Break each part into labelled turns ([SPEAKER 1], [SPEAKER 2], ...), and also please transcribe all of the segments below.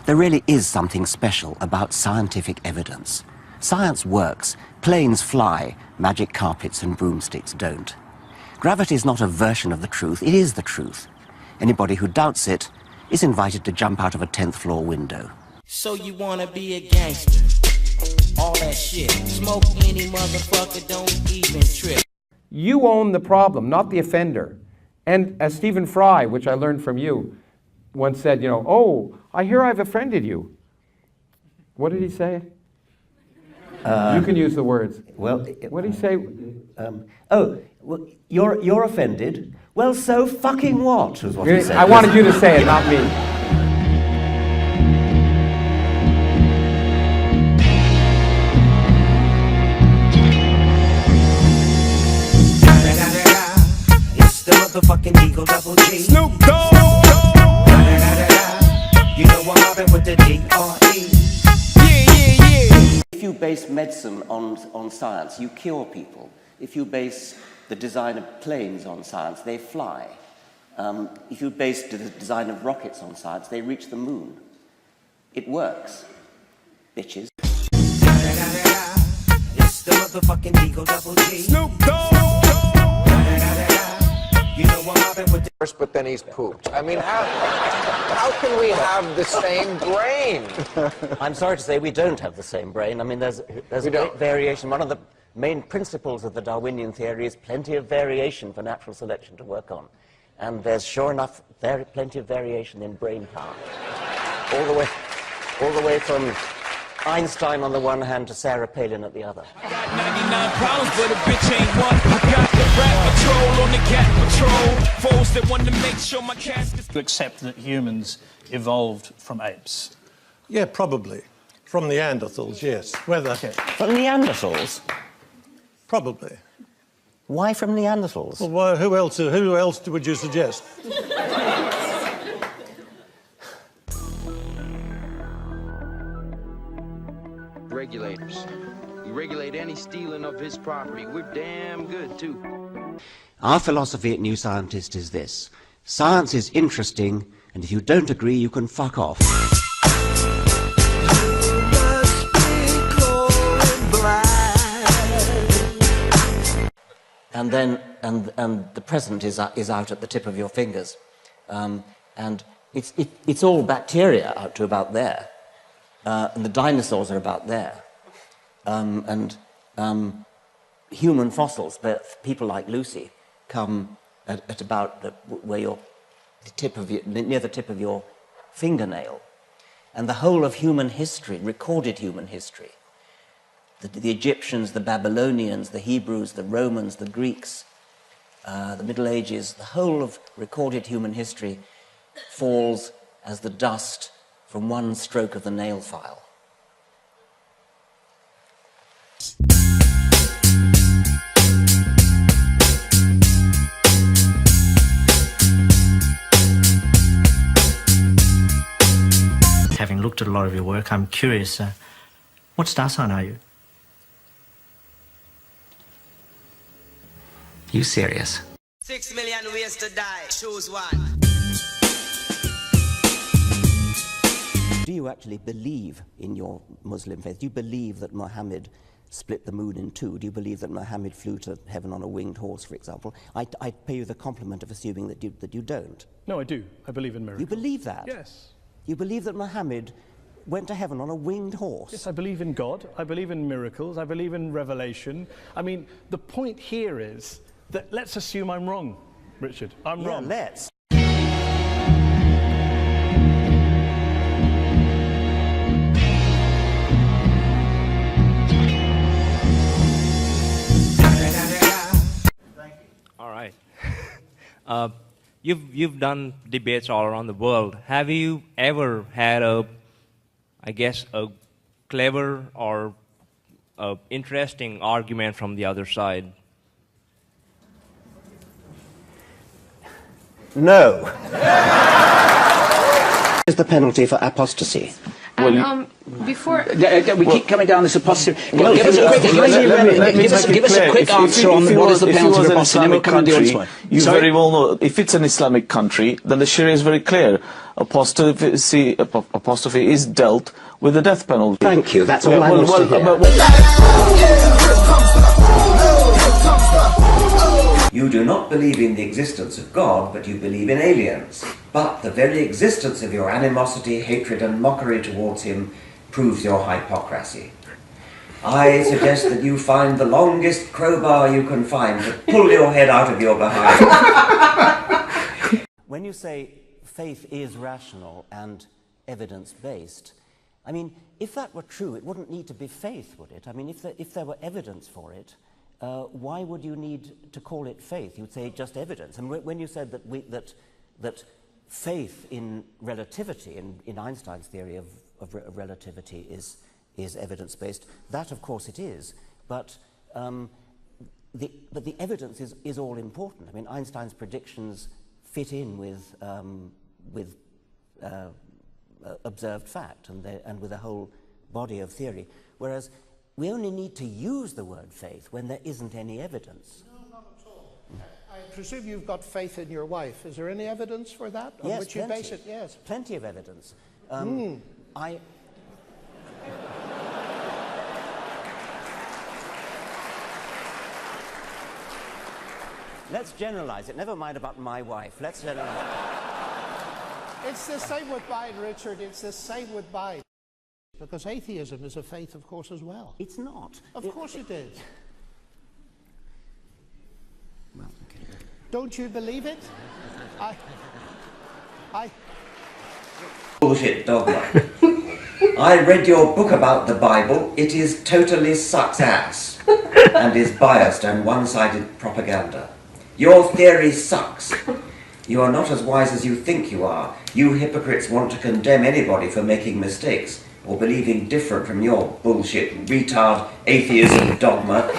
[SPEAKER 1] There really is something special about scientific evidence. Science works. Planes fly, magic carpets and broomsticks don't. Gravity is not a version of the truth, it is the truth. Anybody who doubts it is invited to jump out of a 10th floor window.
[SPEAKER 2] So you wanna be a gangster? All that shit. Smoke any motherfucker, don't even trip.
[SPEAKER 3] You own the problem, not the offender. And as Stephen Fry, which I learned from you, once said, oh, I hear I've offended you. What did he say? You can use the words.
[SPEAKER 1] Well,
[SPEAKER 3] what did he say?
[SPEAKER 1] Well, you're offended. Well, so fucking what, was what he said.
[SPEAKER 3] I wanted you to say it, not me.
[SPEAKER 2] It's the motherfucking Eagle Double G.
[SPEAKER 4] Snoop Dogg.
[SPEAKER 2] You know I'm mobbing with the D.R.E.
[SPEAKER 1] If you base medicine on science, you cure people. If you base the design of planes on science, they fly. If you base the design of rockets on science, they reach the moon. It works, bitches.
[SPEAKER 2] It's the motherfucking Eagle Double G.
[SPEAKER 4] Snoop Dogg.
[SPEAKER 2] You know I'm mobbing with the...
[SPEAKER 5] But then he's pooped. I mean, how can we have the same brain?
[SPEAKER 1] I'm sorry to say we don't have the same brain. I mean, there's a great variation. One of the main principles of the Darwinian theory is plenty of variation for natural selection to work on. And there's sure enough plenty of variation in brain power. All the way from Einstein on the one hand to Sarah Palin at the other.
[SPEAKER 4] I got 99 problems, but a bitch ain't one. I got the rat patrol on the cat patrol. Foes that want to make sure my casket's...
[SPEAKER 6] To accept that humans evolved from apes.
[SPEAKER 7] Yeah, probably. From Neanderthals, yes. Whether...
[SPEAKER 1] From Neanderthals?
[SPEAKER 7] Probably.
[SPEAKER 1] Why from Neanderthals?
[SPEAKER 7] Well, who else would you suggest?
[SPEAKER 8] Regulators. We regulate any stealing of his property. We're damn good, too.
[SPEAKER 1] Our philosophy at New Scientist is this. Science is interesting, and if you don't agree, you can fuck off. And then, and the present is out at the tip of your fingers. And it's all bacteria out to about there. And the dinosaurs are about there. And human fossils, but people like Lucy, come at about where near the tip of your fingernail. And the whole of human history, recorded human history, the Egyptians, the Babylonians, the Hebrews, the Romans, the Greeks, the Middle Ages, the whole of recorded human history falls as the dust from one stroke of the nail file.
[SPEAKER 9] Having looked at a lot of your work, I'm curious, what star sign are you?
[SPEAKER 1] You serious?
[SPEAKER 2] 6 million ways to die. Choose one.
[SPEAKER 1] Do you actually believe in your Muslim faith? Do you believe that Muhammad split the moon in two? Do you believe that Muhammad flew to heaven on a winged horse, for example? I pay you the compliment of assuming that you don't.
[SPEAKER 10] No, I do. I believe in miracles.
[SPEAKER 1] You believe that?
[SPEAKER 10] Yes.
[SPEAKER 1] You believe that Muhammad went to heaven on a winged horse?
[SPEAKER 10] Yes, I believe in God. I believe in miracles. I believe in revelation. I mean, the point here is that let's assume I'm wrong, Richard. I'm wrong.
[SPEAKER 1] Let's.
[SPEAKER 11] All right. You've done debates all around the world. Have you ever had a clever or interesting argument from the other side?
[SPEAKER 1] No. Is the penalty for apostasy?
[SPEAKER 12] And, Before
[SPEAKER 13] we keep coming down this positive. Give us a quick answer on what is the plan to propose, and then we'll come and do it.
[SPEAKER 14] You very well know, if it's an Islamic country, then the Sharia is very clear. Apostasy is dealt with the death penalty.
[SPEAKER 13] Thank you. That's all I want to hear.
[SPEAKER 15] You do not believe in the existence of God, but you believe in aliens. But the very existence of your animosity, hatred and mockery towards him proves your hypocrisy. I suggest that you find the longest crowbar you can find to pull your head out of your behind.
[SPEAKER 1] When you say faith is rational and evidence-based, I mean, if that were true, it wouldn't need to be faith, would it? I mean, if there were evidence for it, why would you need to call it faith? You would say just evidence. And when you said that faith in relativity, in Einstein's theory of relativity, is evidence-based, that of course it is. But the evidence is all important. I mean, Einstein's predictions fit in with observed fact and with a whole body of theory, whereas we only need to use the word faith when there isn't any evidence.
[SPEAKER 16] No, not at all. I presume you've got faith in your wife. Is there any evidence for that? On
[SPEAKER 1] Yes,
[SPEAKER 16] which you
[SPEAKER 1] plenty.
[SPEAKER 16] base it? Yes.
[SPEAKER 1] Plenty of evidence. Let's generalize it. Never mind about my wife. Let's generalize it.
[SPEAKER 16] It's the same with mine, Richard. It's the same with mine. Because atheism is a faith, of course, as well.
[SPEAKER 1] It's not.
[SPEAKER 16] Of course it is.
[SPEAKER 1] Well, okay.
[SPEAKER 16] Don't you believe it?
[SPEAKER 15] Bullshit dogma. I read your book about the Bible. It is totally sucks ass and is biased and one-sided propaganda. Your theory sucks. You are not as wise as you think you are. You hypocrites want to condemn anybody for making mistakes or believing different from your bullshit, retard, atheism dogma.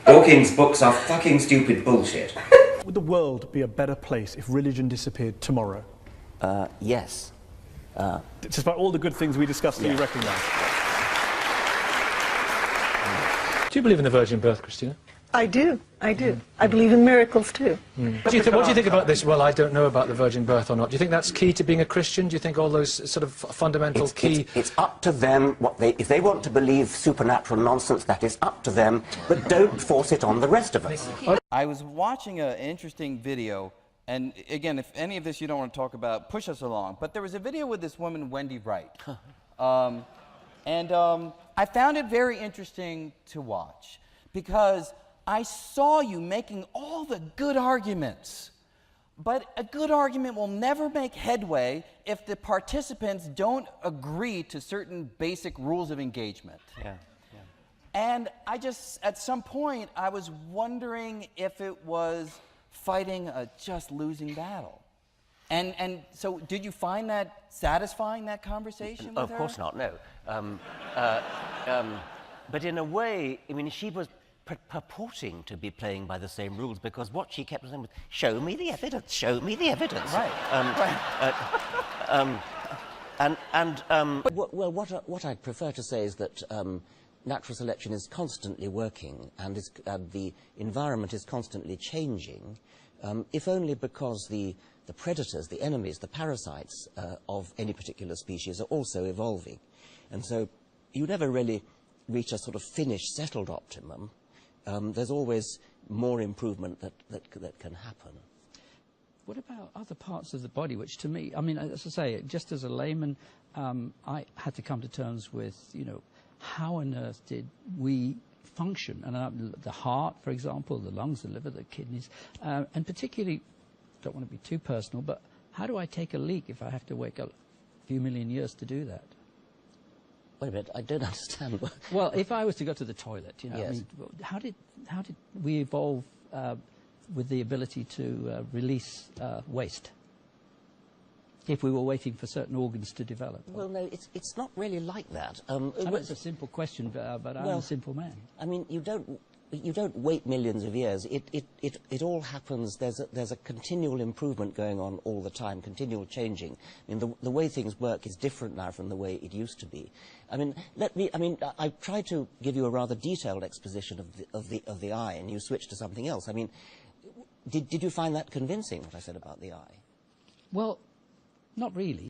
[SPEAKER 15] Dawkins' books are fucking stupid bullshit.
[SPEAKER 10] Would the world be a better place if religion disappeared tomorrow?
[SPEAKER 1] Yes.
[SPEAKER 10] Despite all the good things we discussed, you recognise?
[SPEAKER 17] Do you believe in the virgin birth, Christina?
[SPEAKER 12] I do. I believe in miracles too.
[SPEAKER 17] What do you think about this? Well, I don't know about the virgin birth or not. Do you think that's key to being a Christian? Do you think all those sort of fundamental key...
[SPEAKER 1] It's up to them. If they want to believe supernatural nonsense, that is up to them, but don't force it on the rest of us.
[SPEAKER 18] I was watching an interesting video, and again, if any of this you don't want to talk about, push us along. But there was a video with this woman, Wendy Wright. I found it very interesting to watch, because I saw you making all the good arguments, but a good argument will never make headway if the participants don't agree to certain basic rules of engagement.
[SPEAKER 1] Yeah.
[SPEAKER 18] And I just, at some point, I was wondering if it was fighting a just losing battle. And so did you find that satisfying, that conversation with her?
[SPEAKER 1] Of course not, no. But in a way, I mean, she was purporting to be playing by the same rules, because what she kept saying was, show me the evidence, show me the evidence.
[SPEAKER 18] Right.
[SPEAKER 1] Well, what I'd prefer to say is that natural selection is constantly working, and the environment is constantly changing, if only because the predators, the enemies, the parasites of any particular species are also evolving. And so you never really reach a sort of finished, settled optimum. There's always more improvement that can happen.
[SPEAKER 19] What about other parts of the body, which to me, I mean, as I say, just as a layman, I had to come to terms with, how on earth did we function? And the heart, for example, the lungs, the liver, the kidneys, and particularly, don't want to be too personal, but how do I take a leak if I have to wake up a few million years to do that?
[SPEAKER 1] Wait a minute, I don't understand.
[SPEAKER 19] Well, if I was to go to the toilet,
[SPEAKER 1] Yes.
[SPEAKER 19] I mean, how did we evolve with the ability to release waste if we were waiting for certain organs to develop?
[SPEAKER 1] Well, no, it's not really like that.
[SPEAKER 19] I know it's a simple question, but I'm a simple man.
[SPEAKER 1] I mean, you don't you don't wait millions of years. It all happens. There's a continual improvement going on all the time, continual changing. I mean, the way things work is different now from the way it used to be. I mean, I tried to give you a rather detailed exposition of the eye, and you switched to something else. I mean, did you find that convincing, what I said about the eye?
[SPEAKER 19] Well, not really.